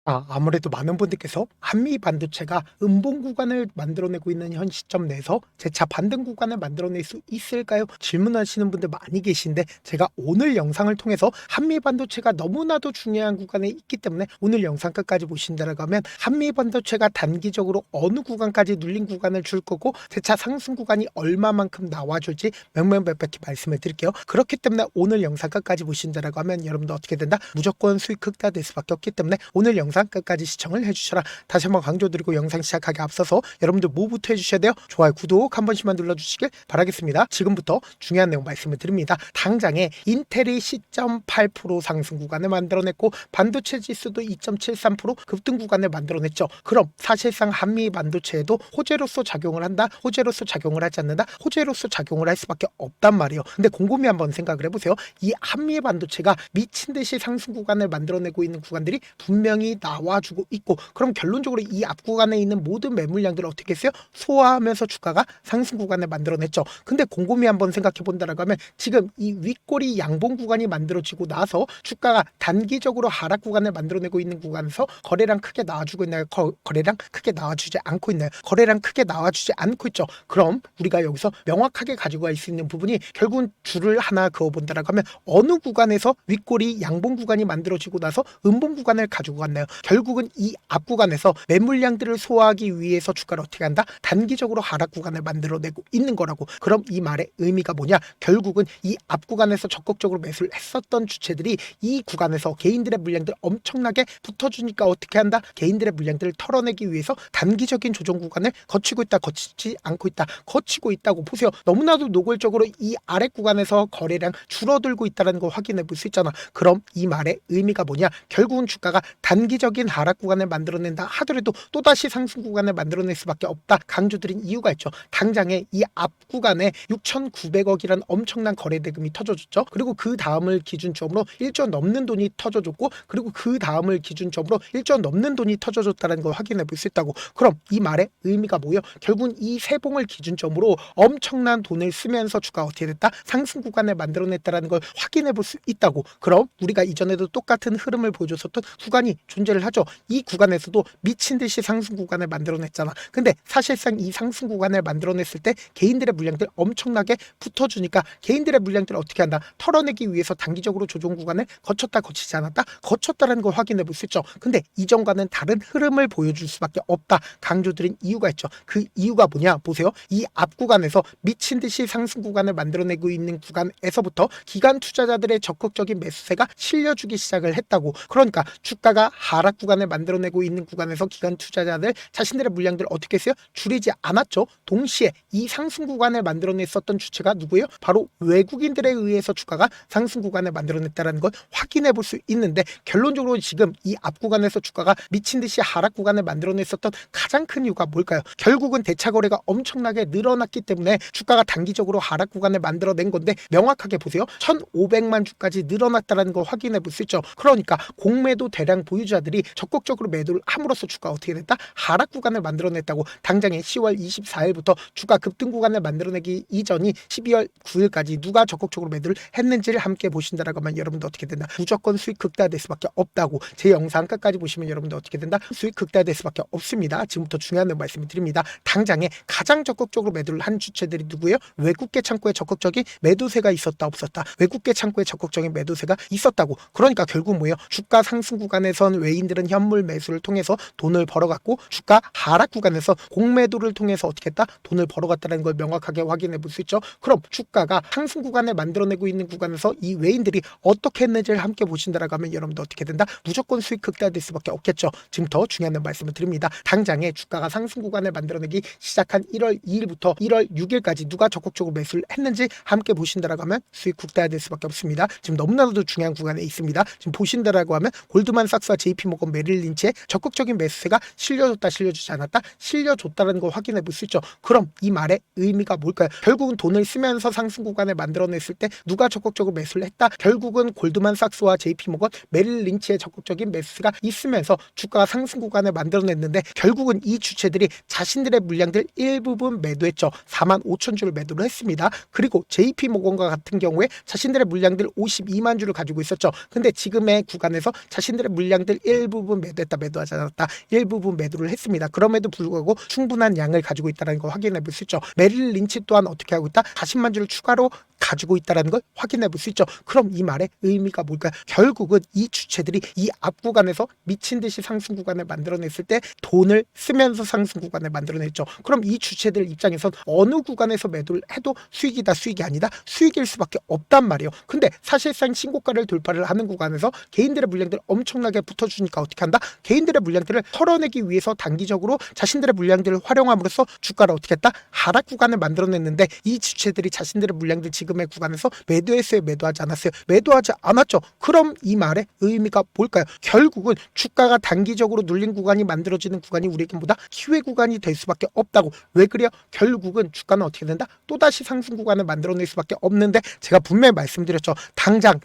아무래도 많은 분들께서 한미 반도체가 음봉 구간을 만들어내고 있는 현 시점 내에서 재차 반등 구간을 만들어낼 수 있을까요? 질문하시는 분들 많이 계신데, 제가 오늘 영상을 통해서 한미 반도체가 너무나도 중요한 구간에 있기 때문에 오늘 영상 끝까지 보신다라고 하면 한미 반도체가 단기적으로 어느 구간까지 눌린 구간을 줄 거고 재차 상승 구간이 얼마만큼 나와줄지 명명백백히 말씀을 드릴게요. 그렇기 때문에 오늘 영상 끝까지 보신다라고 하면 여러분도 어떻게 된다? 무조건 수익 극대화될 수밖에 없기 때문에 오늘 영상 끝까지 시청을 해주셔라. 다시 한번 강조드리고 영상 시작하기 앞서서 여러분들 뭐부터 해주셔야 돼요? 좋아요, 구독 한 번씩만 눌러주시길 바라겠습니다. 지금부터 중요한 내용 말씀을 드립니다. 당장에 인텔이 10.8% 상승 구간을 만들어냈고 반도체 지수도 2.73% 급등 구간을 만들어냈죠. 그럼 사실상 한미 반도체에도 호재로서 작용을 한다, 호재로서 작용을 하지 않는다, 호재로서 작용을 할 수밖에 없단 말이에요. 근데 곰곰이 한번 생각을 해보세요. 이 한미 반도체가 미친 듯이 상승 구간을 만들어내고 있는 구간들이 분명히 나와주고 있고, 그럼 결론적으로 이 앞 구간에 있는 모든 매물량들을 어떻게 했어요? 소화하면서 주가가 상승 구간을 만들어냈죠. 근데 곰곰이 한번 생각해 본다라고 하면 지금 이 윗꼬리 양봉 구간이 만들어지고 나서 주가가 단기적으로 하락 구간을 만들어내고 있는 구간에서 거래량 크게 나와주고 있나요? 거래량 크게 나와주지 않고 있나요? 거래량 크게 나와주지 않고 있죠. 그럼 우리가 여기서 명확하게 가지고 갈 수 있는 부분이 결국은 줄을 하나 그어본다라고 하면 어느 구간에서 윗꼬리 양봉 구간이 만들어지고 나서 음봉 구간을 가지고 갔나요? 결국은 이 앞 구간에서 매물량들을 소화하기 위해서 주가를 어떻게 한다? 단기적으로 하락 구간을 만들어내고 있는 거라고. 그럼 이 말의 의미가 뭐냐? 결국은 이 앞 구간에서 적극적으로 매수를 했었던 주체들이 이 구간에서 개인들의 물량들 엄청나게 붙어주니까 어떻게 한다? 개인들의 물량들을 털어내기 위해서 단기적인 조정 구간을 거치고 있다, 거치지 않고 있다, 거치고 있다고 보세요. 너무나도 노골적으로 이 아래 구간에서 거래량 줄어들고 있다는 걸 확인해 볼 수 있잖아. 그럼 이 말의 의미가 뭐냐? 결국은 주가가 단기적인 하락 구간을 만들어낸다 하더라도 또다시 상승 구간을 만들어낼 수밖에 없다 강조드린 이유가 있죠. 당장에 이 앞 구간에 6,900억이란 엄청난 거래 대금이 터져줬죠. 그리고 그 다음을 기준점으로 1조 넘는 돈이 터져줬고, 그리고 그 다음을 기준점으로 1조 넘는 돈이 터져줬다는 걸 확인해 볼 수 있다고. 그럼 이 말의 의미가 뭐예요? 결국은 이 세 봉을 기준점으로 엄청난 돈을 쓰면서 주가가 어떻게 됐다? 상승 구간을 만들어냈다는 걸 확인해 볼 수 있다고. 그럼 우리가 이전에도 똑같은 흐름을 보여줬었던 구간이 존재를 하죠. 이 구간에서도 미친 듯이 상승 구간을 만들어냈잖아. 근데 사실상 이 상승 구간을 만들어냈을 때 개인들의 물량들 엄청나게 붙어주니까 개인들의 물량들을 어떻게 한다? 털어내기 위해서 단기적으로 조정 구간을 거쳤다, 거치지 않았다? 거쳤다라는 걸 확인해 볼 수 있죠. 근데 이전과는 다른 흐름을 보여줄 수밖에 없다 강조드린 이유가 있죠. 그 이유가 뭐냐? 보세요. 이 앞 구간에서 미친 듯이 상승 구간을 만들어내고 있는 구간에서부터 기관 투자자들의 적극적인 매수세가 실려주기 시작을 했다고. 그러니까 주가가 하락 구간을 만들어내고 있는 구간에서 기관 투자자들 자신들의 물량들을 어떻게 했어요? 줄이지 않았죠. 동시에 이 상승 구간을 만들어냈었던 주체가 누구예요? 바로 외국인들에 의해서 주가가 상승 구간을 만들어냈다는 걸 확인해 볼 수 있는데, 결론적으로 지금 이 앞 구간에서 주가가 미친 듯이 하락 구간을 만들어냈었던 가장 큰 이유가 뭘까요? 결국은 대차 거래가 엄청나게 늘어났기 때문에 주가가 단기적으로 하락 구간을 만들어낸 건데, 명확하게 보세요. 1,500만 주까지 늘어났다는 걸 확인해 볼 수 있죠. 그러니까 공매도 대량 보유자들이 적극적으로 매도를 함으로써 주가가 어떻게 됐다? 하락 구간을 만들어냈다고. 당장에 10월 24일부터 주가 급등 구간을 만들어내기 이전이 12월 9일까지 누가 적극적으로 매도를 했는지를 함께 보신다라고 하면 여러분도 어떻게 된다? 무조건 수익 극대화될 수밖에 없다고. 제 영상 끝까지 보시면 여러분도 어떻게 된다? 수익 극대화될 수밖에 없습니다. 지금부터 중요한 말씀을 드립니다. 당장에 가장 적극적으로 매도를 한 주체들이 누구예요? 외국계 창구에 적극적인 매도세가 있었다, 없었다? 외국계 창구에 적극적인 매도세가 있었다고. 그러니까 결국 뭐예요? 주가 상승 구간에선 외인들은 현물 매수를 통해서 돈을 벌어갔고, 주가 하락 구간에서 공매도를 통해서 어떻게 했다? 돈을 벌어갔다는 걸 명확하게 확인해 볼 수 있죠. 그럼 주가가 상승 구간을 만들어내고 있는 구간에서 이 외인들이 어떻게 했는지를 함께 보신다라고 하면 여러분도 어떻게 된다? 무조건 수익 극대화될 수밖에 없겠죠. 지금부터 중요한 말씀을 드립니다. 당장에 주가가 상승 구간을 만들어내기 시작한 1월 2일부터 1월 6일까지 누가 적극적으로 매수를 했는지 함께 보신다라고 하면 수익 극대화될 수밖에 없습니다. 지금 너무나도 중요한 구간에 있습니다. 지금 보신다라고 하면 골드만삭스와 JP모건 메릴 린치의 적극적인 매수세가 실려줬다, 실려주지 않았다? 실려줬다는 걸 확인해 볼 수 있죠. 그럼 이 말의 의미가 뭘까요? 결국은 돈을 쓰면서 상승 구간을 만들어냈을 때 누가 적극적으로 매수를 했다? 결국은 골드만삭스와 JP모건 메릴 린치의 적극적인 매수가 있으면서 주가가 상승 구간을 만들어냈는데, 결국은 이 주체들이 자신들의 물량들 일부분 매도했죠. 45,000주를 매도를 했습니다. 그리고 JP모건과 같은 경우에 자신들의 물량들 52만 주를 가지고 있었죠. 근데 지금의 구간에서 자신들의 물량들 일부분 매도했다, 매도하지 않았다, 일부분 매도를 했습니다. 그럼에도 불구하고 충분한 양을 가지고 있다는 걸 확인해 볼 수 있죠. 메릴 린치 또한 어떻게 하고 있다? 40만 주를 추가로 가지고 있다는 걸 확인해 볼 수 있죠. 그럼 이 말의 의미가 뭘까요? 결국은 이 주체들이 이 앞 구간에서 미친 듯이 상승 구간을 만들어냈을 때 돈을 쓰면서 상승 구간을 만들어냈죠. 그럼 이 주체들 입장에선 어느 구간에서 매도를 해도 수익이다, 수익이 아니다, 수익일 수밖에 없단 말이에요. 근데 사실상 신고가를 돌파를 하는 구간에서 개인들의 물량들 엄청나게 붙어주니까 어떻게 한다? 개인들의 물량들을 털어내기 위해서 단기적으로 자신들의 물량들을 활용함으로써 주가를 어떻게 했다? 하락 구간을 만들어냈는데 이 주체들이 자신들의 물량들 지금의 구간에서 매도했어요, 매도하지 않았어요? 매도하지 않았죠. 그럼 이 말의 의미가 뭘까요? 결국은 주가가 단기적으로 눌린 구간이 만들어지는 구간이 우리에게 보다 기회 구간이 될 수밖에 없다고. 왜 그래요? 결국은 주가는 어떻게 된다? 또다시 상승 구간을 만들어낼 수밖에 없는데 제가 분명히 말씀드렸죠. 당장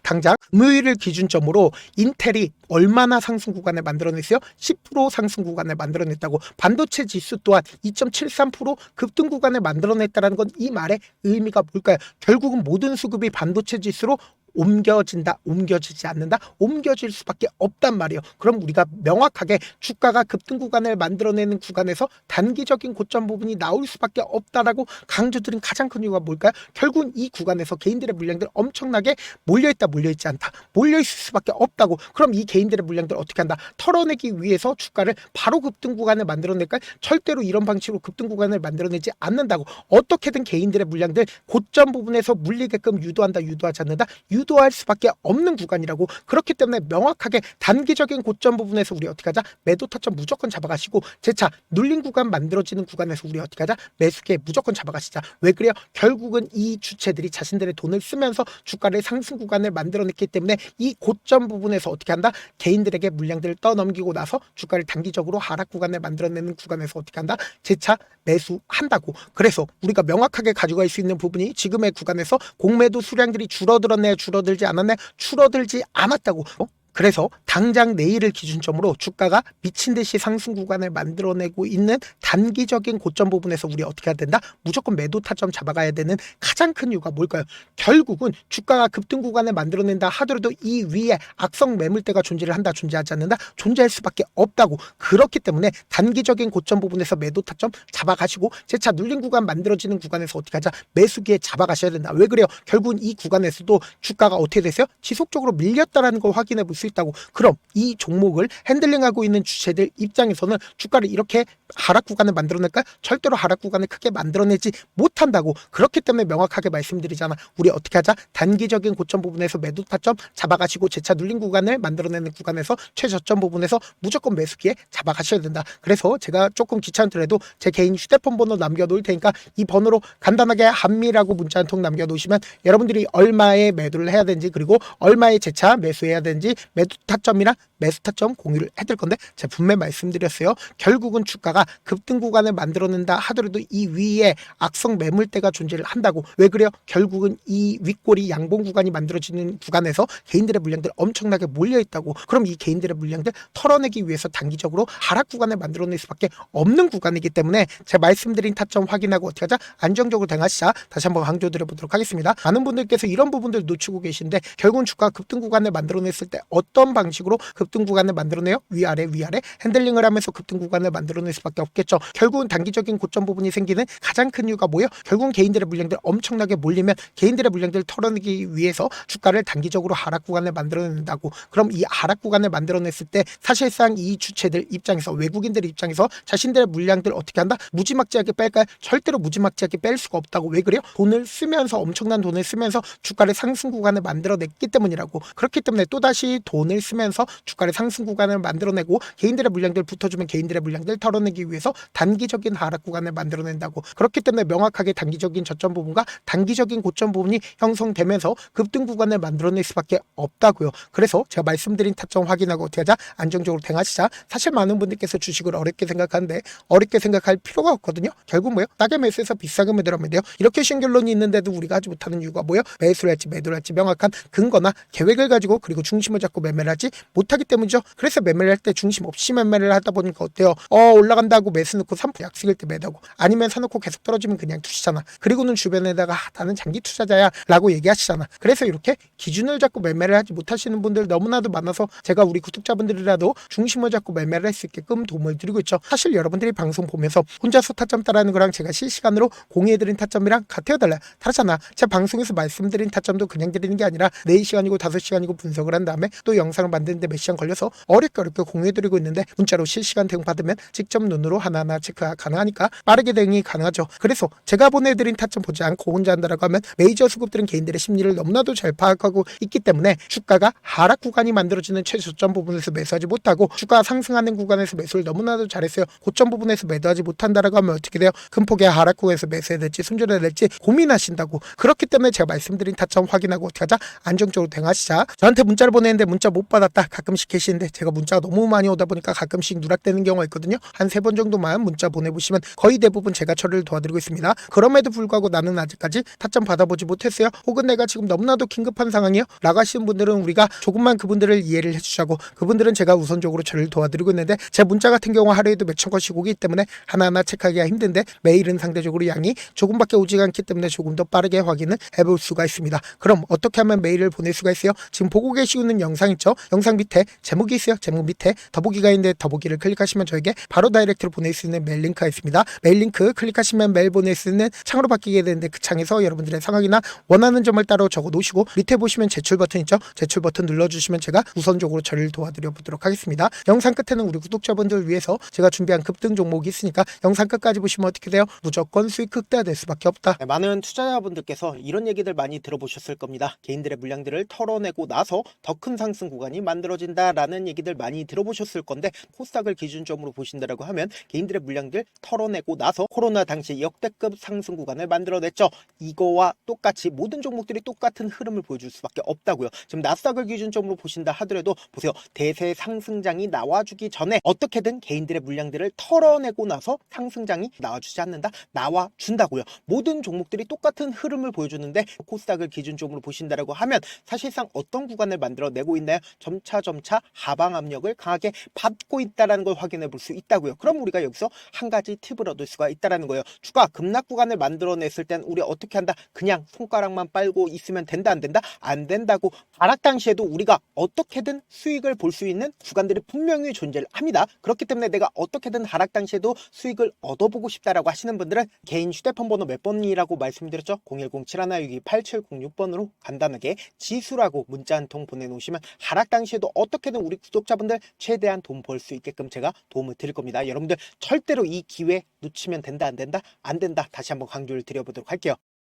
금요일을 기준점으로 인텔이 얼마나 상승 구간을 만들어냈어요? 10% 상승 구간을 만들어냈다고. 반도체 지수 또한 2.73% 급등 구간을 만들어냈다는 건 이 말의 의미가 뭘까요? 결국은 모든 수급이 반도체 지수로 옮겨진다, 옮겨지지 않는다, 옮겨질 수밖에 없단 말이에요. 그럼 우리가 명확하게 주가가 급등 구간을 만들어내는 구간에서 단기적인 고점 부분이 나올 수밖에 없다라고 강조드린 가장 큰 이유가 뭘까요? 결국은 이 구간에서 개인들의 물량들 엄청나게 몰려있다, 몰려있지 않다, 몰려있을 수밖에 없다고. 그럼 이 개인들의 물량들 어떻게 한다? 털어내기 위해서 주가를 바로 급등 구간을 만들어낼까요? 절대로 이런 방식으로 급등 구간을 만들어내지 않는다고. 어떻게든 개인들의 물량들 고점 부분에서 물리게끔 유도한다, 유도하지 않는다, 유도할 수밖에 없는 구간이라고. 그렇기 때문에 명확하게 단기적인 고점 부분에서 우리 어떻게 하자? 매도 타점 무조건 잡아가시고, 재차 눌린 구간 만들어지는 구간에서 우리 어떻게 하자? 매수기에 무조건 잡아가시자. 왜 그래요? 결국은 이 주체들이 자신들의 돈을 쓰면서 주가를 상승 구간을 만들어냈기 때문에 이 고점 부분에서 어떻게 한다? 개인들에게 물량들을 떠넘기고 나서 주가를 단기적으로 하락 구간을 만들어내는 구간에서 어떻게 한다? 재차 매수한다고. 그래서 우리가 명확하게 가져갈 수 있는 부분이 지금의 구간에서 공매도 수량들이 줄어들었네, 줄어들지 않았네? 줄어들지 않았다고. 그래서 당장 내일을 기준점으로 주가가 미친 듯이 상승 구간을 만들어내고 있는 단기적인 고점 부분에서 우리 어떻게 해야 된다? 무조건 매도 타점 잡아가야 되는 가장 큰 이유가 뭘까요? 결국은 주가가 급등 구간을 만들어낸다 하더라도 이 위에 악성 매물대가 존재를 한다, 존재하지 않는다? 존재할 수밖에 없다고. 그렇기 때문에 단기적인 고점 부분에서 매도 타점 잡아가시고, 재차 눌린 구간 만들어지는 구간에서 어떻게 하자? 매수기에 잡아가셔야 된다. 왜 그래요? 결국은 이 구간에서도 주가가 어떻게 됐어요? 지속적으로 밀렸다라는 걸 확인해 볼 수 있다고. 그럼 이 종목을 핸들링하고 있는 주체들 입장에서는 주가를 이렇게 하락 구간을 만들어낼까? 절대로 하락 구간을 크게 만들어내지 못한다고. 그렇기 때문에 명확하게 말씀드리잖아. 우리 어떻게 하자? 단기적인 고점 부분에서 매도 타점 잡아가시고, 재차 눌린 구간을 만들어내는 구간에서 최저점 부분에서 무조건 매수기에 잡아가셔야 된다. 그래서 제가 조금 귀찮더라도 제 개인 휴대폰 번호 남겨놓을 테니까 이 번호로 간단하게 한미라고 문자 한 통 남겨놓으시면 여러분들이 얼마에 매도를 해야 되는지, 그리고 얼마에 재차 매수해야 되는지 매도 타점이랑 매수 타점 공유를 해드릴 건데, 제가 분명히 말씀드렸어요. 결국은 주가가 급등 구간을 만들어낸다 하더라도 이 위에 악성 매물대가 존재를 한다고. 왜 그래요? 결국은 이 윗골이 양봉 구간이 만들어지는 구간에서 개인들의 물량들 엄청나게 몰려있다고. 그럼 이 개인들의 물량들 털어내기 위해서 단기적으로 하락 구간을 만들어낼 수밖에 없는 구간이기 때문에 제가 말씀드린 타점 확인하고 어떻게 하자? 안정적으로 대응하시자. 다시 한번 강조드려보도록 하겠습니다. 많은 분들께서 이런 부분들 놓치고 계신데, 결국은 주가가 급등 구간을 만들어냈을 때 어떤 방식으로 급등 구간을 만들어내요? 위아래 핸들링을 하면서 급등 구간을 만들어낼 수밖에 없겠죠. 결국은 단기적인 고점 부분이 생기는 가장 큰 이유가 뭐예요? 결국은 개인들의 물량들 엄청나게 몰리면 개인들의 물량들을 털어내기 위해서 주가를 단기적으로 하락 구간을 만들어낸다고. 그럼 이 하락 구간을 만들어냈을 때 사실상 이 주체들 입장에서, 외국인들 입장에서 자신들의 물량들 어떻게 한다? 무지막지하게 뺄까요? 절대로 무지막지하게 뺄 수가 없다고. 왜 그래요? 돈을 쓰면서, 엄청난 돈을 쓰면서 주가를 상승 구간을 만들어냈기 때문이라고. 그렇기 때문에 또다시 돈을 쓰면서 주가를 상승 구간을 만들어내고, 개인들의 물량들 붙어주면 개인들의 물량들 털어내기 위해서 단기적인 하락 구간을 만들어낸다고. 그렇기 때문에 명확하게 단기적인 저점 부분과 단기적인 고점 부분이 형성되면서 급등 구간을 만들어낼 수밖에 없다고요. 그래서 제가 말씀드린 타점 확인하고 어떻게 하자? 안정적으로 대응하시자. 사실 많은 분들께서 주식을 어렵게 생각하는데 어렵게 생각할 필요가 없거든요. 결국 뭐예요? 싸게 매수해서 비싸게 매도하면 돼요. 이렇게 쉬운 결론이 있는데도 우리가 하지 못하는 이유가 뭐예요? 매수를 할지 매도를 할지 명확한 근거나 계획을 가지고, 그리고 중심을 잡고 잡고 매매를 하지 못하기 때문이죠. 그래서 매매를 할 때 중심 없이 매매를 하다 보니까 어때요? 올라간다고 매수 넣고 3% 약식일 때 매다고, 아니면 사놓고 계속 떨어지면 그냥 투시잖아. 그리고는 주변에다가 나는 장기 투자자야 라고 얘기하시잖아. 그래서 이렇게 기준을 잡고 매매를 하지 못하시는 분들 너무나도 많아서 제가 우리 구독자분들이라도 중심을 잡고 매매를 할 수 있게끔 도움을 드리고 있죠. 사실 여러분들이 방송 보면서 혼자서 타점 따라하는 거랑 제가 실시간으로 공유해드린 타점이랑 같아요, 달라요? 다르잖아. 제 방송에서 말씀드린 타점도 그냥 드리는 게 아니라 4시간이고 5시간이고 분석을 한 다음에 또 영상을 만드는데 몇 시간 걸려서 어렵게 공유해드리고 있는데, 문자로 실시간 대응 받으면 직접 눈으로 하나하나 체크가 가능하니까 빠르게 대응이 가능하죠. 그래서 제가 보내드린 타점 보지 않고 혼자 한다라고 하면 메이저 수급들은 개인들의 심리를 너무나도 잘 파악하고 있기 때문에 주가가 하락 구간이 만들어지는 최저점 부분에서 매수하지 못하고 주가가 상승하는 구간에서 매수를 너무나도 잘했어요. 고점 부분에서 매도하지 못한다라고 하면 어떻게 돼요? 큰 폭의 하락 구간에서 매수해야 될지 손절해야 될지 고민하신다고. 그렇기 때문에 제가 말씀드린 타점 확인하고 어떻게 하자? 안정적으로 대응하시자. 저한테 문자를 보내는데 문자 못 받았다 가끔씩 계시는데, 제가 문자가 너무 많이 오다 보니까 가끔씩 누락되는 경우가 있거든요. 한 3번 정도만 문자 보내보시면 거의 대부분 제가 처리를 도와드리고 있습니다. 그럼에도 불구하고 나는 아직까지 타점 받아보지 못했어요, 혹은 내가 지금 너무나도 긴급한 상황이요 라고 하시는 분들은 우리가 조금만 그분들을 이해를 해주자고, 그분들은 제가 우선적으로 처리를 도와드리고 있는데, 제 문자 같은 경우 하루에도 몇천 건씩 오기 때문에 하나하나 체크하기가 힘든데, 메일은 상대적으로 양이 조금밖에 오지 않기 때문에 조금 더 빠르게 확인을 해볼 수가 있습니다. 그럼 어떻게 하면 메일을 보낼 수가 있어요? 지금 보고 계시고 있는 영상 있죠? 영상 밑에 제목이 있어요. 제목 밑에 더보기가 있는데 더보기를 클릭하시면 저에게 바로 다이렉트로 보낼 수 있는 메일 링크가 있습니다. 메일 링크 클릭하시면 메일 보낼 수 있는 창으로 바뀌게 되는데, 그 창에서 여러분들의 상황이나 원하는 점을 따로 적어 놓으시고 밑에 보시면 제출 버튼 있죠? 제출 버튼 눌러주시면 제가 우선적으로 처리를 도와드려 보도록 하겠습니다. 영상 끝에는 우리 구독자분들 위해서 제가 준비한 급등 종목이 있으니까 영상 끝까지 보시면 어떻게 돼요? 무조건 수익 극대화될 수밖에 없다. 네, 많은 투자자분들께서 이런 얘기들 많이 들어보셨을 겁니다. 개인들의 물량들을 털어내고 나서 더 큰 상승 구간이 만들어진다라는 얘기들 많이 들어보셨을 건데, 코스닥을 기준점으로 보신다라고 하면 개인들의 물량들 털어내고 나서 코로나 당시 역대급 상승 구간을 만들어냈죠. 이거와 똑같이 모든 종목들이 똑같은 흐름을 보여줄 수밖에 없다고요. 지금 나스닥을 기준점으로 보신다 하더라도 보세요. 대세 상승장이 나와주기 전에 어떻게든 개인들의 물량들을 털어내고 나서 상승장이 나와주지 않는다? 나와준다고요. 모든 종목들이 똑같은 흐름을 보여주는데, 코스닥을 기준점으로 보신다라고 하면 사실상 어떤 구간을 만들어내고 있나요? 점차 하방 압력을 강하게 받고 있다는 걸 확인해 볼 수 있다고요. 그럼 우리가 여기서 한 가지 팁을 얻을 수가 있다는 거예요. 주가 급락 구간을 만들어냈을 땐 우리 어떻게 한다? 그냥 손가락만 빨고 있으면 된다, 안 된다? 안 된다고. 하락 당시에도 우리가 어떻게든 수익을 볼 수 있는 구간들이 분명히 존재를 합니다. 그렇기 때문에 내가 어떻게든 하락 당시에도 수익을 얻어보고 싶다라고 하시는 분들은 개인 휴대폰 번호 몇 번이라고 말씀드렸죠? 010-7162-8706번으로 간단하게 지수라고 문자 한 통 보내놓으시면 하락 당시에도 어떻게든 우리 구독자분들 최대한 돈 벌 수 있게끔 제가 도움을 드릴 겁니다. 여러분들 절대로 이 기회 놓치면 된다, 안 된다? 안 된다. 다시 한번 강조를 드려보도록 할게요.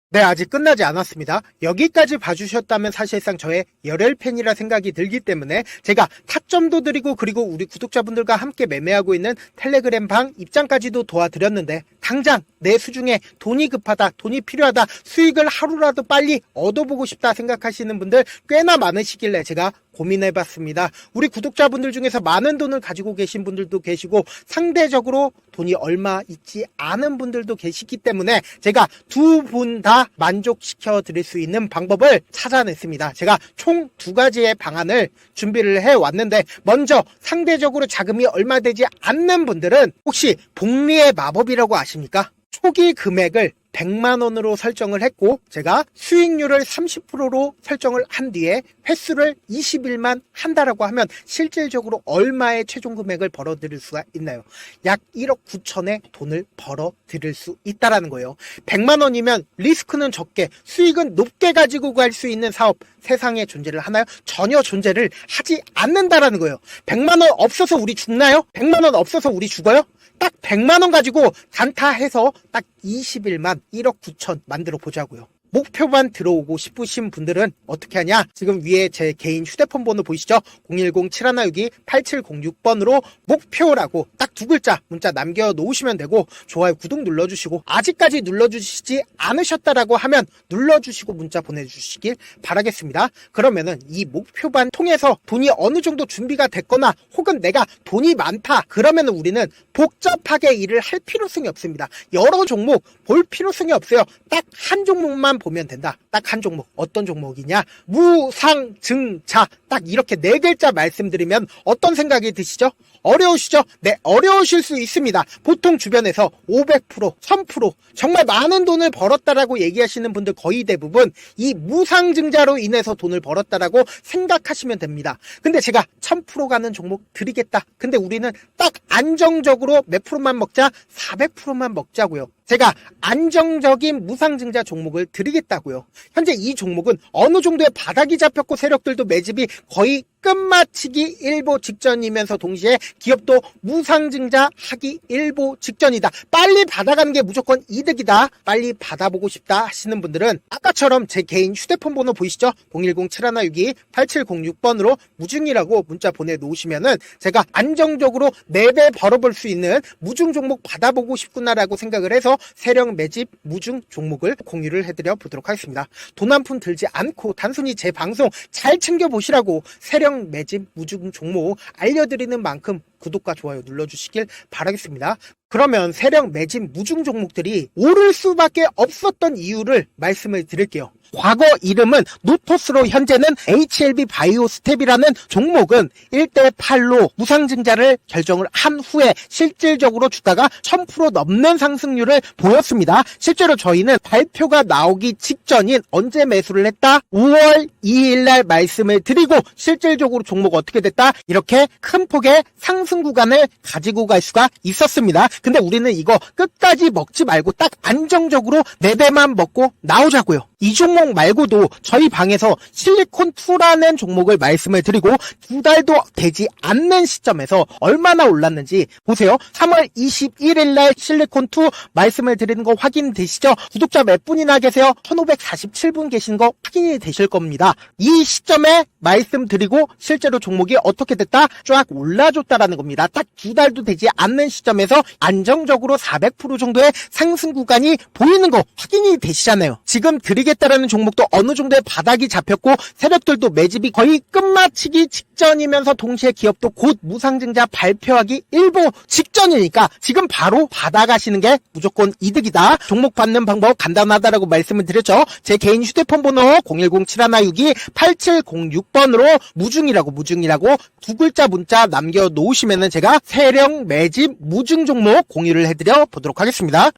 네, 아직 끝나지 않았습니다. 여기까지 봐주셨다면 사실상 저의 열혈 팬이라 생각이 들기 때문에 제가 타점도 드리고, 그리고 우리 구독자분들과 함께 매매하고 있는 텔레그램 방 입장까지도 도와드렸는데, 당장 내 수중에 돈이 급하다, 돈이 필요하다, 수익을 하루라도 빨리 얻어보고 싶다 생각하시는 분들 꽤나 많으시길래 제가 고민해봤습니다. 우리 구독자분들 중에서 많은 돈을 가지고 계신 분들도 계시고, 상대적으로 돈이 얼마 있지 않은 분들도 계시기 때문에 제가 두 분 다 만족시켜 드릴 수 있는 방법을 찾아냈습니다. 제가 총 2가지의 방안을 준비를 해왔는데, 먼저 상대적으로 자금이 얼마 되지 않는 분들은 혹시 복리의 마법이라고 아십니까? 초기 금액을 100만원으로 설정을 했고, 제가 수익률을 30%로 설정을 한 뒤에 횟수를 20일만 한다라고 하면 실질적으로 얼마의 최종 금액을 벌어들일 수가 있나요? 약 1억 9천의 돈을 벌어들일 수 있다라는 거예요. 100만원이면 리스크는 적게 수익은 높게 가지고 갈 수 있는 사업, 세상에 존재를 하나요? 전혀 존재를 하지 않는다라는 거예요. 100만원 없어서 우리 죽나요? 100만원 없어서 우리 죽어요? 딱 100만원 가지고 단타해서 딱 20일만 1억 9천 만들어 보자고요. 목표만 들어오고 싶으신 분들은 어떻게 하냐? 지금 위에 제 개인 휴대폰 번호 보이시죠? 010-7162-8706번으로 목표라고 딱 2글자 문자 남겨놓으시면 되고, 좋아요, 구독 눌러주시고, 아직까지 눌러주시지 않으셨다라고 하면 눌러주시고 문자 보내주시길 바라겠습니다. 그러면은 이 목표반 통해서 돈이 어느 정도 준비가 됐거나, 혹은 내가 돈이 많다 그러면은 우리는 복잡하게 일을 할 필요성이 없습니다. 여러 종목 볼 필요성이 없어요. 딱 한 종목만 보면 된다. 딱 한 종목. 어떤 종목이냐? 무상증자. 딱 이렇게 네 글자 말씀드리면 어떤 생각이 드시죠? 어려우시죠? 네, 어려우실 수 있습니다. 보통 주변에서 500%, 1000% 정말 많은 돈을 벌었다라고 얘기하시는 분들 거의 대부분 이 무상증자로 인해서 돈을 벌었다라고 생각하시면 됩니다. 근데 제가 1000% 가는 종목 드리겠다. 근데 우리는 딱 안정적으로 몇 프로만 먹자? 400%만 먹자고요. 제가 안정적인 무상증자 종목을 드리겠다고요. 현재 이 종목은 어느 정도의 바닥이 잡혔고 세력들도 매집이 거의 끝마치기 일보 직전이면서 동시에 기업도 무상증자 하기 일보 직전이다. 빨리 받아가는 게 무조건 이득이다. 빨리 받아보고 싶다 하시는 분들은 아까처럼 제 개인 휴대폰 번호 보이시죠? 010-7162-8706번으로 무중이라고 문자 보내놓으시면은 제가 안정적으로 4배 벌어볼 수 있는 무중 종목 받아보고 싶구나라고 생각을 해서 세력 매집 무중 종목을 공유를 해드려 보도록 하겠습니다. 돈 한 푼 들지 않고 단순히 제 방송 잘 챙겨보시라고 세력 매집 무중 종목 알려드리는 만큼 구독과 좋아요 눌러주시길 바라겠습니다. 그러면 세력 매집 무중 종목들이 오를 수밖에 없었던 이유를 말씀을 드릴게요. 과거 이름은 노토스로 현재는 HLB 바이오스텝이라는 종목은 1대8로 무상증자를 결정을 한 후에 실질적으로 주가가 1000% 넘는 상승률을 보였습니다. 실제로 저희는 발표가 나오기 직전인 언제 매수를 했다? 5월 2일 날 말씀을 드리고 실질적으로 종목 어떻게 됐다? 이렇게 큰 폭의 상승 구간을 가지고 갈 수가 있었습니다. 근데 우리는 이거 끝까지 먹지 말고 딱 안정적으로 4배만 먹고 나오자고요. 이 종목 말고도 저희 방에서 실리콘2라는 종목을 말씀을 드리고 2달도 되지 않는 시점에서 얼마나 올랐는지 보세요. 3월 21일 날 실리콘2 말씀을 드리는 거 확인되시죠? 구독자 몇 분이나 계세요? 1547분 계신 거 확인이 되실 겁니다. 이 시점에 말씀드리고 실제로 종목이 어떻게 됐다? 쫙 올라줬다라는 겁니다. 딱 2달도 되지 않는 시점에서 안정적으로 400% 정도의 상승 구간이 보이는 거 확인이 되시잖아요. 지금 드리겠다라는 종목도 어느 정도의 바닥이 잡혔고 세력들도 매집이 거의 끝마치기 직전이면서 동시에 기업도 곧 무상증자 발표하기 일보 직전이니까 지금 바로 받아가시는 게 무조건 이득이다. 종목 받는 방법 간단하다라고 말씀을 드렸죠. 제 개인 휴대폰 번호 010-7162-8706번으로 무중이라고 두 글자 문자 남겨놓으시면은 제가 세력 매집 무중 종목 공유를 해드려 보도록 하겠습니다.